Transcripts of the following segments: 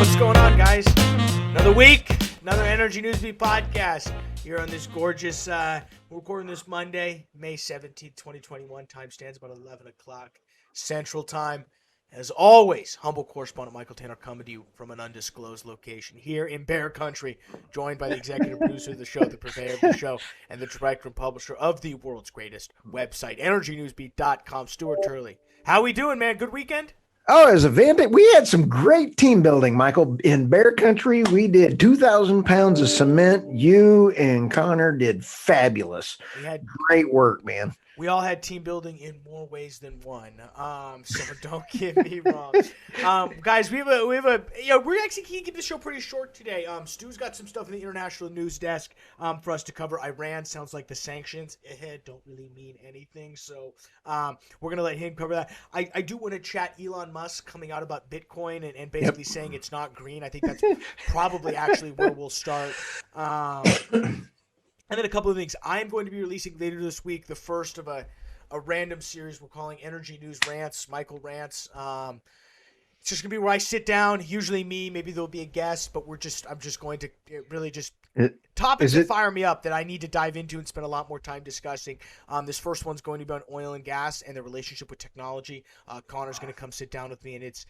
What's going on, guys? Another week, another Energy Newsbeat podcast here on this gorgeous, we're recording this Monday, May 17th, 2021. Time stands about 11 o'clock Central Time. As always, humble correspondent Michael Tanner coming to you from an undisclosed location here in Bear Country, joined by the executive producer of the show, the purveyor of the show, and the director and publisher of the world's greatest website, EnergyNewsbeat.com, Stuart Turley. How we doing, man? Good weekend? Oh, as a Vandit, we had some great team building, Michael. In Bear Country, we did 2,000 pounds of cement. You and Connor did fabulous. We had great work, man. We all had team building in more ways than one. So don't get me wrong. Guys, we have a we're actually going to keep the show pretty short today. Stu's got some stuff in the international news desk for us to cover. Iran sounds like the sanctions ahead don't really mean anything. So we're going to let him cover that. I do want to chat Elon Musk coming out about Bitcoin and basically saying it's not green. I think that's probably actually where we'll start. And then a couple of things. I'm going to be releasing later this week the first of a random series we're calling Energy News Rants, Michael Rants. It's just going to be where I sit down, usually me, maybe there'll be a guest, but I'm just going to really just topics that fire me up that I need to dive into and spend a lot more time discussing. This first one's going to be on oil and gas and the relationship with technology. Connor's going to come sit down with me, and it's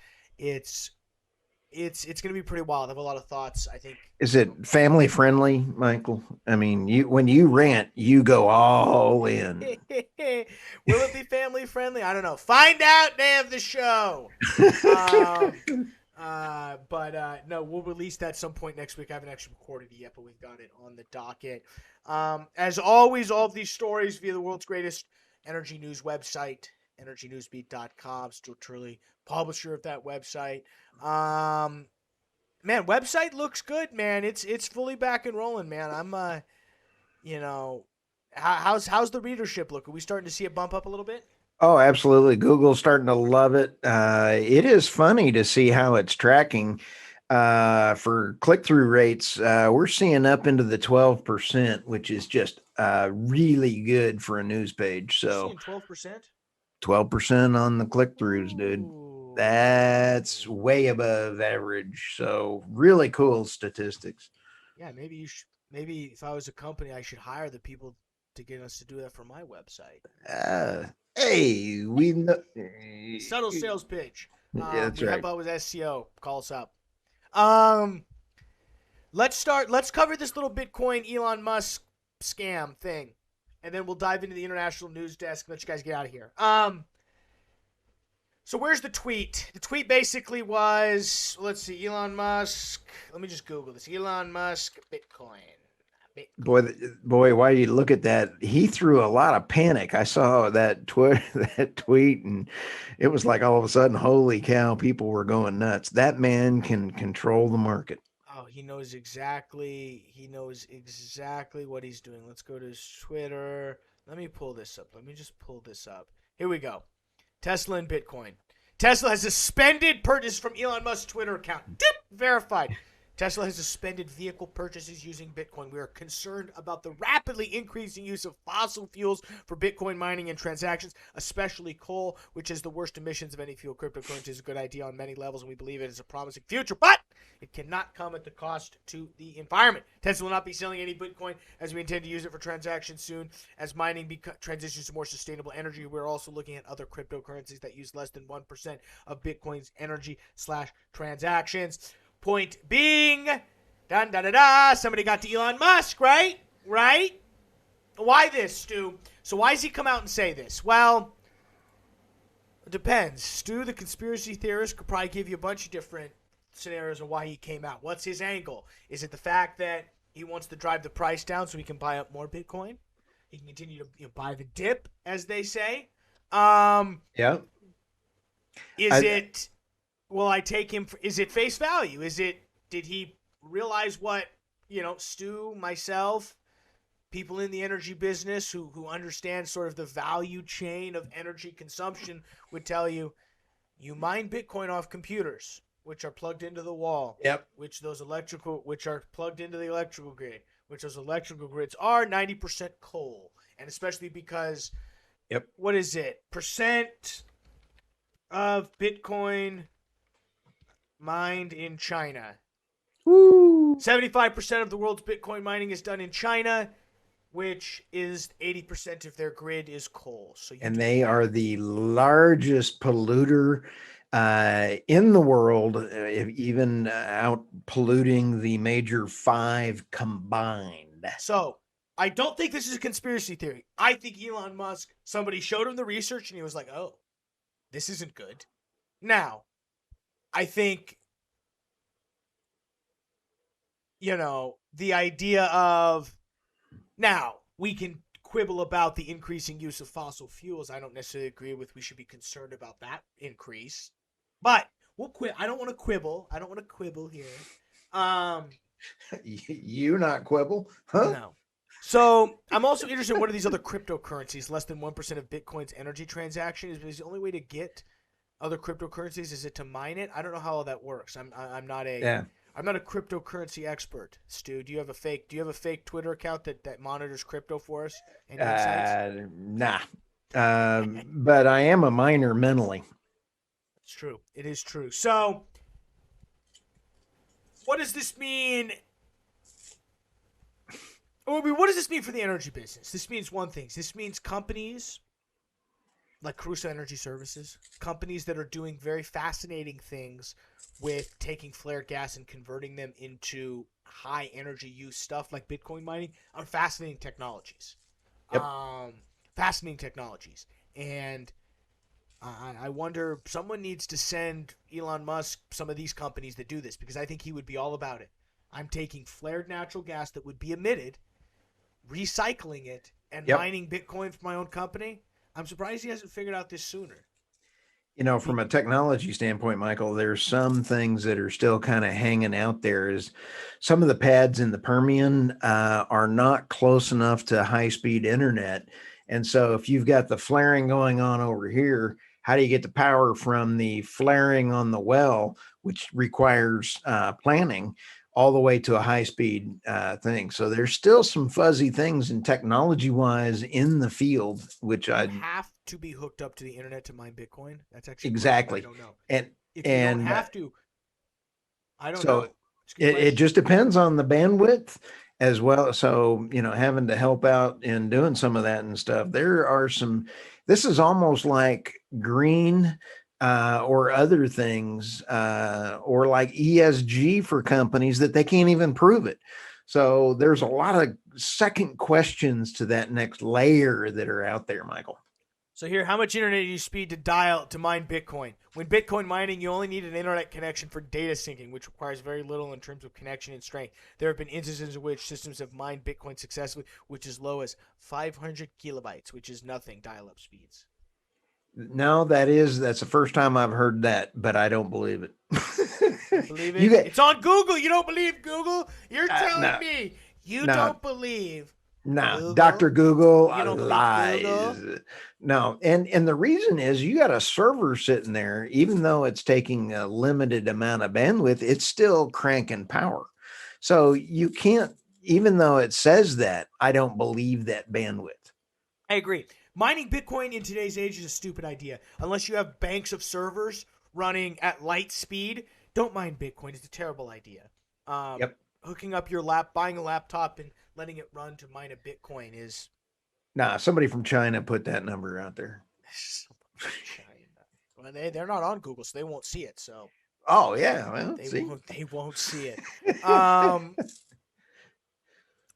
going to be pretty wild. I have a lot of thoughts, I think. Is it family friendly, Michael? I mean, when you rant, you go all in. Will it be family friendly? I don't know. Find out day of the show. No, we'll release that some point next week. I haven't actually recorded it yet, but we've got it on the docket. As always, all of these stories via the world's greatest energy news website, EnergyNewsbeat.com. Stuart Turley, publisher of that website. Man, website looks good, man. It's fully back and rolling, man. I'm how's the readership look? Are we starting to see it bump up a little bit? Oh, absolutely. Google's starting to love it. It is funny to see how it's tracking. For click-through rates, we're seeing up into the 12%, which is just really good for a news page. So 12%? 12% on the click-throughs, dude. That's way above average. So really cool statistics. Yeah, maybe if I was a company, I should hire the people to get us to do that for my website. Hey, we know. Subtle sales pitch. Yeah, that's right. How about with SEO? Call us up. Let's cover this little Bitcoin Elon Musk scam thing, and then we'll dive into the international news desk and let you guys get out of here. So where's the tweet? The tweet basically was, let's see, Elon Musk. Let me just Google this. Elon Musk Bitcoin. Boy, why you look at that? He threw a lot of panic. I saw that tweet, and it was like all of a sudden, holy cow, people were going nuts. That man can control the market. Oh, he knows exactly what he's doing. Let's go to his Twitter. Let me pull this up. Let me just pull this up. Here we go. Tesla and Bitcoin. Tesla has suspended purchase from Elon Musk's Twitter account. Dip! Verified. Tesla has suspended vehicle purchases using Bitcoin. We are concerned about the rapidly increasing use of fossil fuels for Bitcoin mining and transactions, especially coal, which is the worst emissions of any fuel. Cryptocurrency is a good idea on many levels, and we believe it is a promising future, but it cannot come at the cost to the environment. Tesla will not be selling any Bitcoin as we intend to use it for transactions soon. As mining transitions to more sustainable energy, we're also looking at other cryptocurrencies that use less than 1% of Bitcoin's energy/transactions. Point being, somebody got to Elon Musk, right? Right? Why this, Stu? So why does he come out and say this? Well, it depends. Stu, the conspiracy theorist, could probably give you a bunch of different scenarios of why he came out. What's his angle? Is it the fact that he wants to drive the price down so he can buy up more Bitcoin? He can continue to buy the dip, as they say. Yeah. Will I take him is it face value? Did he realize what, Stu, myself, people in the energy business who understand sort of the value chain of energy consumption would tell you, you mine Bitcoin off computers, which are plugged into the wall. Yep. Which are plugged into the electrical grid, which those electrical grids are 90% coal. And especially because, what is it? Percent of Bitcoin mined in China. Woo. 75% of the world's Bitcoin mining is done in China, which is 80% of their grid is coal. So and they are the largest polluter in the world, even out polluting the major 5 combined. So I don't think this is a conspiracy theory. I think Elon Musk, somebody showed him the research and he was like, oh, this isn't good. Now, I think, the idea of, now, we can quibble about the increasing use of fossil fuels. I don't necessarily agree with we should be concerned about that increase. But we'll quit. I don't want to quibble. I don't want to quibble here. You not quibble? Huh? No. So I'm also interested in what are these other cryptocurrencies? Less than 1% of Bitcoin's energy transaction is the only way to get other cryptocurrencies. Is it to mine it? I don't know how all that works. I'm not a cryptocurrency expert. Stu, do you have a fake Twitter account that monitors crypto for us? Any insights? Nah. But I am a miner mentally. It's true. It is true. So what does this mean? What does this mean for the energy business? This means one thing. This means companies like Crusoe Energy Services, companies that are doing very fascinating things with taking flared gas and converting them into high energy use stuff like Bitcoin mining are fascinating technologies. Yep. Fascinating technologies. And I wonder, someone needs to send Elon Musk some of these companies that do this, because I think he would be all about it. I'm taking flared natural gas that would be emitted, recycling it, and mining Bitcoin for my own company. I'm surprised he hasn't figured out this sooner. From a technology standpoint, Michael, there's some things that are still kind of hanging out there. Is some of the pads in the Permian are not close enough to high-speed internet. And so if you've got the flaring going on over here, how do you get the power from the flaring on the well, which requires planning, all the way to a high-speed thing? So there's still some fuzzy things in technology-wise in the field, which I have to be hooked up to the internet to mine Bitcoin. That's actually exactly. I don't know. And if you don't have to, I don't know. It just depends on the bandwidth as well. So, having to help out in doing some of that and stuff. There are some, this is almost like green or other things or like ESG for companies that they can't even prove it. So there's a lot of second questions to that next layer that are out there, Michael. So here, how much internet do you speed to mine Bitcoin? When Bitcoin mining, you only need an internet connection for data syncing, which requires very little in terms of connection and strength. There have been instances in which systems have mined Bitcoin successfully, which is low as 500 kilobytes, which is nothing dial-up speeds. No, that's the first time I've heard that, but I don't believe it. Believe it? It's on Google. You don't believe Google? You're telling me you don't believe. No, Dr. Google lies. Google? No, and the reason is you got a server sitting there, even though it's taking a limited amount of bandwidth, it's still cranking power. So you can't, even though it says that, I don't believe that bandwidth. I agree. Mining Bitcoin in today's age is a stupid idea. Unless you have banks of servers running at light speed, don't mine Bitcoin. It's a terrible idea. Hooking up your buying a laptop and letting it run to mine a Bitcoin is... Nah, somebody from China put that number out there. Well, they're not on Google, so they won't see it. So. Oh yeah, well, they won't see it.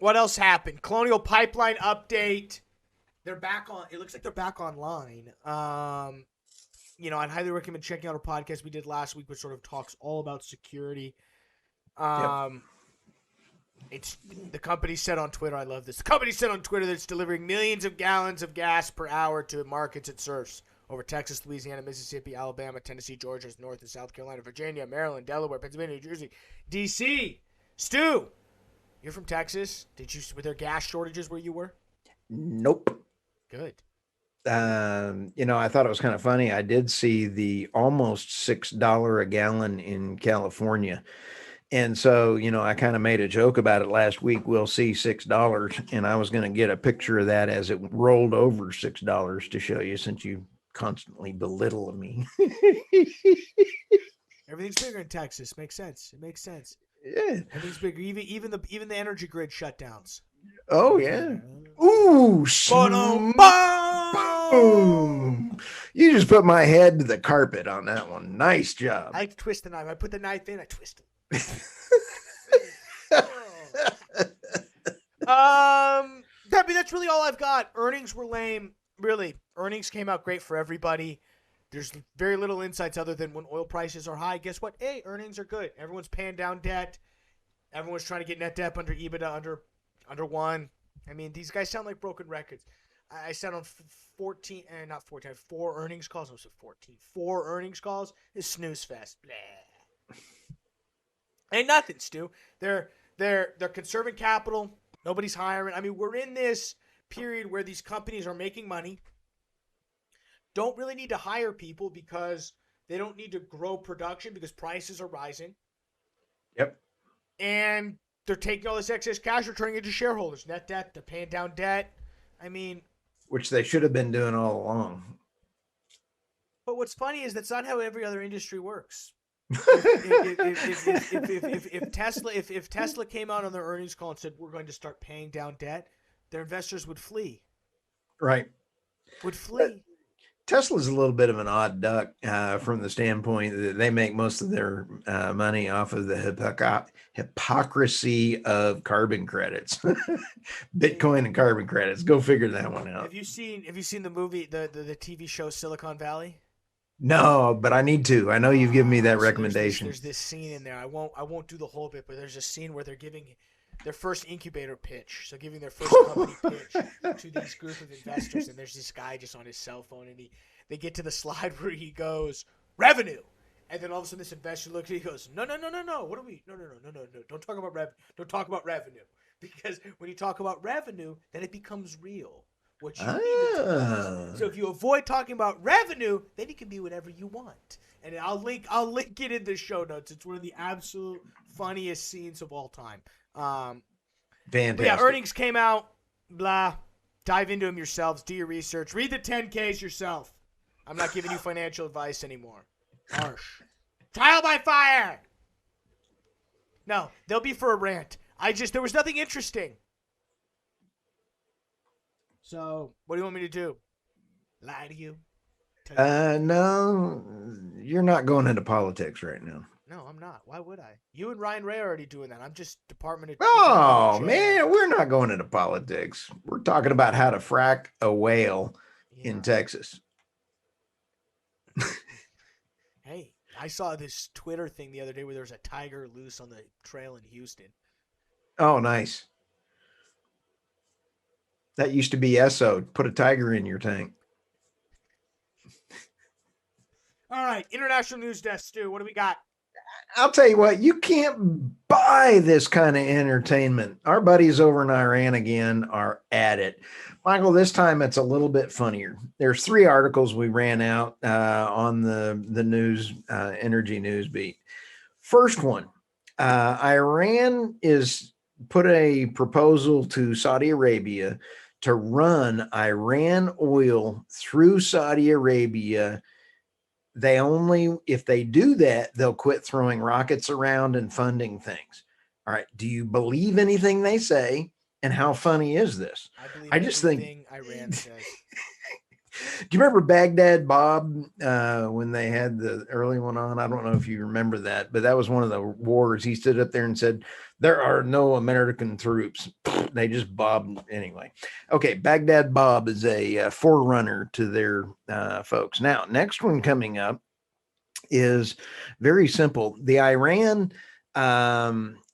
What else happened? Colonial Pipeline update. They're back on. It looks like they're back online. I'd highly recommend checking out our podcast we did last week, which sort of talks all about security. It's the company said on Twitter. I love this. The company said on Twitter that it's delivering millions of gallons of gas per hour to markets it serves over Texas, Louisiana, Mississippi, Alabama, Tennessee, Georgia, North and South Carolina, Virginia, Maryland, Delaware, Pennsylvania, New Jersey, D.C. Stu, you're from Texas. Were there gas shortages where you were? Nope. Good. I thought it was kind of funny. I did see the almost $6 a gallon in California. And so, I kind of made a joke about it last week. We'll see $6. And I was going to get a picture of that as it rolled over $6 to show you, since you constantly belittle me. Everything's bigger in Texas. Makes sense. It makes sense. Yeah. Everything's bigger. Even the energy grid shutdowns. Oh yeah. Ooh, Boom! boom. You just put my head to the carpet on that one. Nice job. I like to twist the knife. I put the knife in. I twist it. That's really all I've got. Earnings were lame. Really, earnings came out great for everybody. There's very little insights other than when oil prices are high. Guess what? Hey, earnings are good. Everyone's paying down debt. Everyone's trying to get net debt under EBITDA under one. I mean, these guys sound like broken records. I said on 14, not 14, 4 earnings calls. I was at 14. 4 earnings calls is snooze fest. Blah. Ain't nothing, Stu. They're conserving capital. Nobody's hiring. I mean, we're in this period where these companies are making money. Don't really need to hire people because they don't need to grow production because prices are rising. Yep. And they're taking all this excess cash, returning it to shareholders. Net debt, they're paying down debt. I mean, which they should have been doing all along. But what's funny is that's not how every other industry works. If Tesla came out on their earnings call and said we're going to start paying down debt, their investors would flee. Right. Would flee. Tesla's a little bit of an odd duck from the standpoint that they make most of their money off of the hypocrisy of carbon credits, Bitcoin and carbon credits. Go figure that one out. Have you seen the movie, the TV show Silicon Valley? No, but I need to. I know you've given me that recommendation. There's this scene in there. I won't do the whole bit, but there's a scene where they're giving their first incubator pitch. So giving their first company pitch to these group of investors, and there's this guy just on his cell phone, and they get to the slide where he goes, revenue. And then all of a sudden this investor looks at he goes, no. What are we? No. Don't talk about revenue. Don't talk about revenue. Because when you talk about revenue, then it becomes real. What you need to do. So if you avoid talking about revenue, then you can be whatever you want. And I'll link it in the show notes. It's one of the absolute funniest scenes of all time. Fantastic. Yeah, earnings came out. Blah. Dive into them yourselves. Do your research. Read the 10Ks yourself. I'm not giving you financial advice anymore. Harsh. Trial by fire. No, they'll be for a rant. There was nothing interesting. So, what do you want me to do? Lie to you? No, you're not going into politics right now. No, I'm not. Why would I? You and Ryan Ray are already doing that. I'm just Department of... Oh, man, we're not going into politics. We're talking about how to frack a whale in Texas. Hey, I saw this Twitter thing the other day where there was a tiger loose on the trail in Houston. Oh, nice. That used to be Esso. Put a tiger in your tank. All right, international news desk, Stu. What do we got? I'll tell you what, you can't buy this kind of entertainment. Our buddies over in Iran again are at it. Michael, this time it's a little bit funnier. There's 3 articles we ran out on the news, energy news beat. First one, Iran is put a proposal to Saudi Arabia to run Iran oil through Saudi Arabia. If they do that, they'll quit throwing rockets around and funding things. All right. Do you believe anything they say? And how funny is this? I just think Iran says. Do you remember Baghdad Bob when they had the early one on? I don't know if you remember that, but that was one of the wars. He stood up there and said, there are no American troops. They just bobbed anyway. Okay, Baghdad Bob is a forerunner to their folks. Now, next one coming up is very simple. The Iran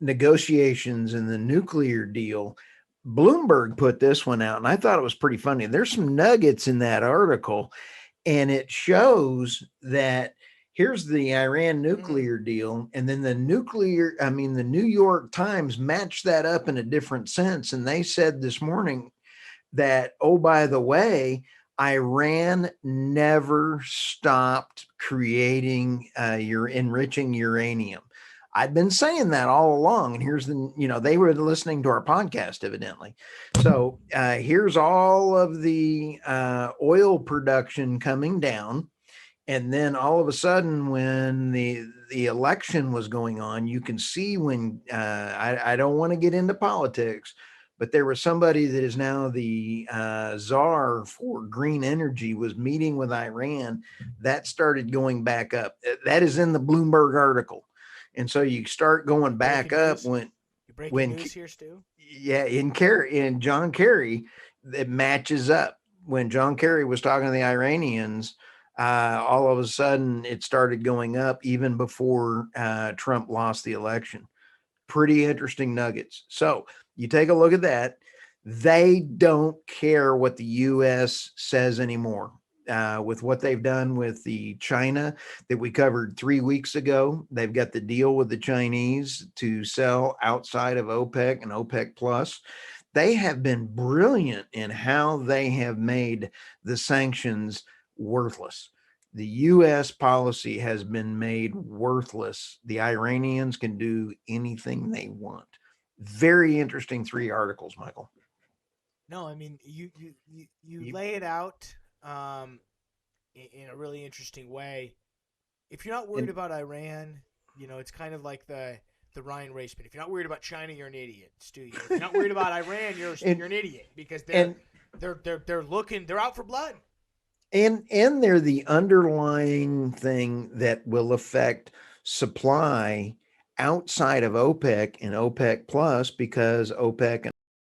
negotiations and the nuclear deal. Bloomberg put this one out, and I thought it was pretty funny. There's some nuggets in that article, and it shows that here's the Iran nuclear deal, and then the New York Times matched that up in a different sense, and they said this morning that, oh, by the way, Iran never stopped creating enriching uranium. I've been saying that all along, and here's they were listening to our podcast evidently. So here's all of the oil production coming down, And then all of a sudden, when the election was going on, you can see when I don't want to get into politics, but there was somebody that is now the czar for green energy was meeting with Iran. That started going back up. That is in the Bloomberg article, and so you start going back Breaking up news. You breaking when news here, Stu? yeah, in John Kerry, it matches up. When John Kerry was talking to the Iranians, all of a sudden it started going up even before Trump lost the election. Pretty interesting nuggets. So you take a look at that. They don't care what the U.S. says anymore. With what they've done with the China that we covered 3 weeks ago, they've got the deal with the Chinese to sell outside of OPEC and OPEC plus. They have been brilliant in how they have made the sanctions worthless. The U.S. policy has been made worthless. The Iranians can do anything they want. Very interesting 3 articles, Michael. No, I mean you You, lay it out um, in a really interesting way. If you're not worried and about Iran, it's kind of like the Ryan Raceman. If you're not worried about China, you're an idiot, Stu. If you're not worried about Iran, and you're an idiot because and they're out for blood. and they're the underlying thing that will affect supply outside of OPEC and OPEC plus because OPEC